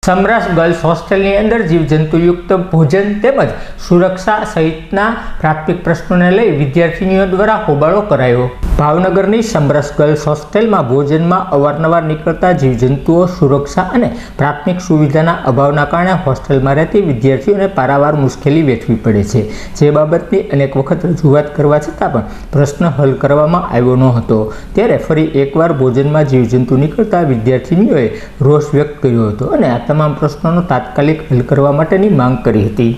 સમરસ girls હોસ્ટેલની અંદર જીવજંતુયુક્ત ભોજન તેમજ સુરક્ષા સહિતના પ્રાથમિક પ્રશ્નોને લઈ વિદ્યાર્થીનીઓ દ્વારા હોબાળો કરાયો। ભાવનગરની સમરસ ગર્લ્સ હોસ્ટેલમાં ભોજનમાં અવારનવાર નીકળતા જીવજંતુઓ, સુરક્ષા અને પ્રાથમિક સુવિધાના અભાવના કારણે હોસ્ટેલમાં રહેતી વિદ્યાર્થીઓને પારાવાર મુશ્કેલી વેઠવી પડે છે, જે બાબતની અનેક વખત રજૂઆત કરવા છતાં પણ પ્રશ્ન હલ કરવામાં આવ્યો ન હતો। ત્યારે ફરી એકવાર ભોજનમાં જીવજંતુ નીકળતા વિદ્યાર્થીનીઓએ રોષ વ્યક્ત કર્યો હતો અને આ તમામ પ્રશ્નોનો તાત્કાલિક હલ કરવા માટેની માંગ કરી હતી।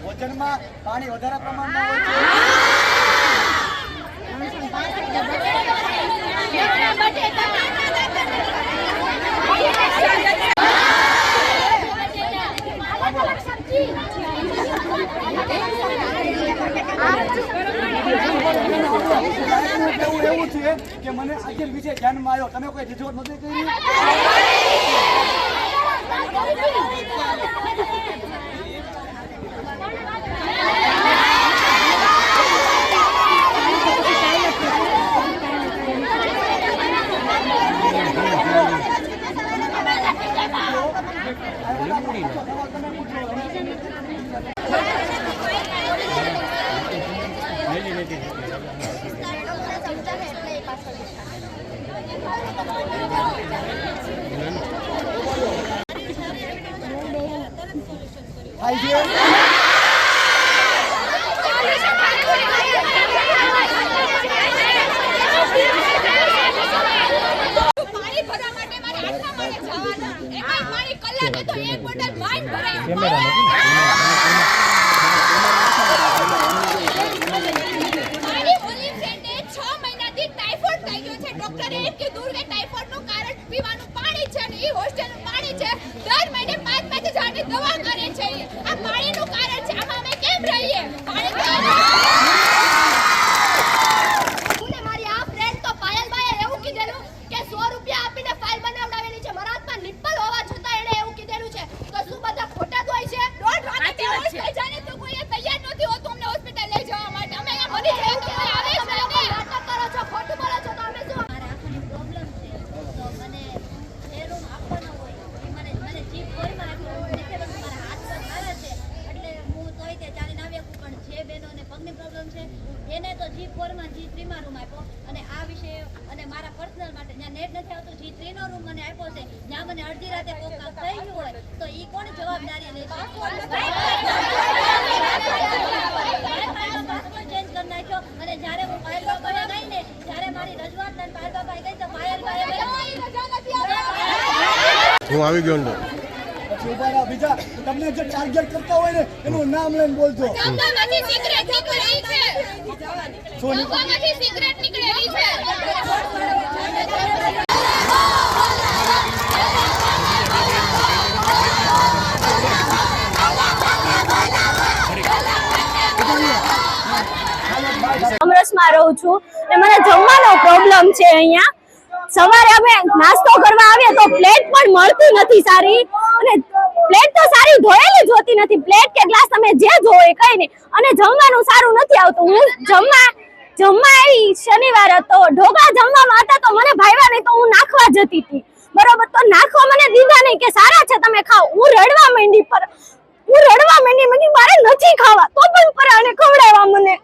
ભોજનમાં પાણી વધારે પ્રમાણમાં હોય છે। એવું છે કે મને આજે વિશે ધ્યાનમાં આવ્યો, તમે કોઈ રજૂઆત નથી કરી? એને તો G4 માં G3 માં રૂમ આપ્યો અને આ વિશે અને મારા પર્સનલ માટે જ્યાં નેટ નથી આવતું G3 નો રૂમ મને આપ્યો છે, જ્યાં મને અડધી રાતે કોક કામ થઈ ગયું હોય તો ઈ કોણ જવાબદારી લેશે? પાસપોર્ટ ચેન્જ કરી નાખ્યો અને જ્યારે હું પાયલ બાબા ગઈ ને, જ્યારે મારી રજૂઆત ને પાયલ બાબા ગઈ તો પાયલ બાબા હું આવી ગયો ને બીજા તમને જે ટાર્ગેટ કરતા હોય ને એનું નામ લઈને બોલજો। સિગરેટ નીકળેલી છે, સિગરેટ નીકળેલી છે। સમરસમાં રહું છું અને મને જમવાનો પ્રોબ્લેમ છે। અહીંયા સવારે અમે નાસ્તો કરવા આવીએ તો પ્લેટ પણ મળતી નથી સારી, અને પ્લેટ તો સારી ધોયેલી જ હોતી નથી, પ્લેટ કે ગ્લાસ તમે જે ધોય કઈ નહીં, અને જમવાનું સારું નથી આવતું। હું જમવા શનિવાર હતો, ઢોકળા જમવામાં હતા તો મને ભાવ્યા નહીં તો હું નાખવા જતી હતી, બરોબર, તો નાખવા મને દીધા નહીં કે સારા છે તમે ખાઓ। હું રડવા માંડી, મને મારે નથી ખાવા તો પણ પરાણે ખવડાવ્યા મને।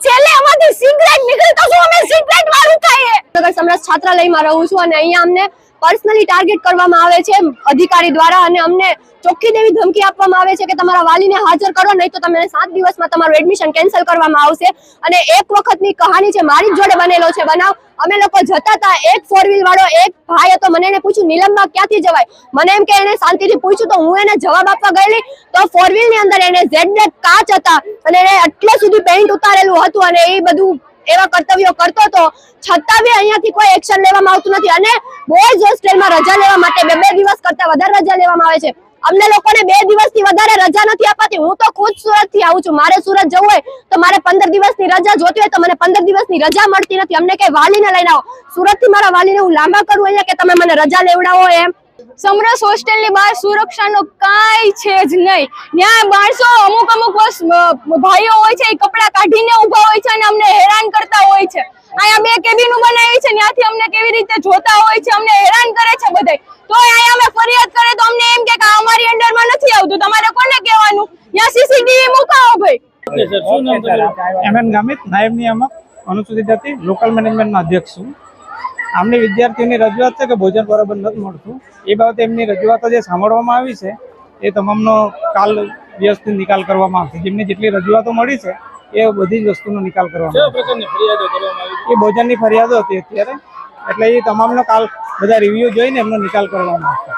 છેલ્લે આમાંથી સિગરેટ નીકળી તો શું અમે સિગરેટ વાળું ખાઈએ? સમરસ છાત્રાલયમાં રહું છું અને અહીંયા અમને પર્સનલી ટાર્ગેટ કરવામાં આવે છે અધિકારી દ્વારા, અને અમને ચોખ્ખી દેવી ધમકી આપવામાં આવે છે કે તમારા વાલીને હાજર કરો, નહીં તો તમને 7 દિવસમાં તમારું એડમિશન કેન્સલ કરવામાં આવશે। અને એક વખતની કહાની છે, મારી જ જોડે બનેલો છે બનાવ। અમે લોકો જતા હતા, એક 4 વ્હીલ વાળો એક ભાઈ હતો, મને એને પૂછ્યું નીલમમાં ક્યાંથી જવાય, મને એમ કે એને શાંતિથી પૂછ્યું તો હું એને જવાબ આપવા ગયેલી તો 4 વ્હીલ ની અંદર એને ઝેડ કાચ હતા અને એને એટલે સુધી પેઇન્ટ ઉતારેલું હતું અને એ બધું એવા કર્તવ્યો કરતો હતો, છતાં બી અહીંયાથી કોઈ એક્શન લેવામાં આવતું નથી। અને બોયઝ હોસ્ટેલમાં રજા લેવા માટે 2 દિવસ કરતા વધારે રજા લેવામાં આવે છે। અમને લોકોને 2 દિવસથી વધારે રજા નથી અપાતી. હું તો ખુદ સુરત થી આવું છું, મારે સુરત જવું હોય તો મારે 15 દિવસની રજા જોતી હોય તો મને 15 દિવસની રજા મળતી નથી. અમને કઈ વાલીને લઈને આવો, સુરત થી મારા વાલીને હું લાંબા કરું અહીંયા કે તમે મને રજા લેવડાવો એમ. સમરસ હોસ્ટેલ ની બહાર સુરક્ષાનો કાંઈ છે જ નહીં. ત્યાં માણસો અમુક ભાઈઓ હોય છે, એ કપડા કાઢીને ઉભા હોય છે અને અમને હેરાન કરતા હોય છે. અહીંયા 2 કેબિનો બનાવી છે, ત્યાંથી અમને કેવી રીતે જોતા હોય છે, અમને હેરાન કરે છે બધાય. તો અહીંયા અમે ફરિયાદ કરે તો અમને એમ કે આ અમારી અંડરમાં નથી આવતું, તમારે કોને કહેવાનું? ત્યાં સીસીટીવી મુકાવો ભાઈ. એમએન ગામિત, નાયબ નિયામક અનુસૂચિત જાતિ લોકલ મેનેજમેન્ટના અધ્યક્ષ છું. આમની વિદ્યાર્થીઓની રજૂઆત છે કે ભોજન બરાબર નથી મળતું. એ બાબતે એમની રજૂઆતો જે સાંભળવામાં આવી છે એ તમામનો કાલ વ્યવસ્થિત નિકાલ કરવામાં આવશે. જેમની જેટલી રજૂઆતો મળી છે એ બધી જ વસ્તુનો નિકાલ કરવામાં આવશે. એ ભોજનની ફરિયાદો હતી અત્યારે, એટલે એ તમામનો કાલ બધા રિવ્યુ જોઈને એમનો નિકાલ કરવામાં આવશે.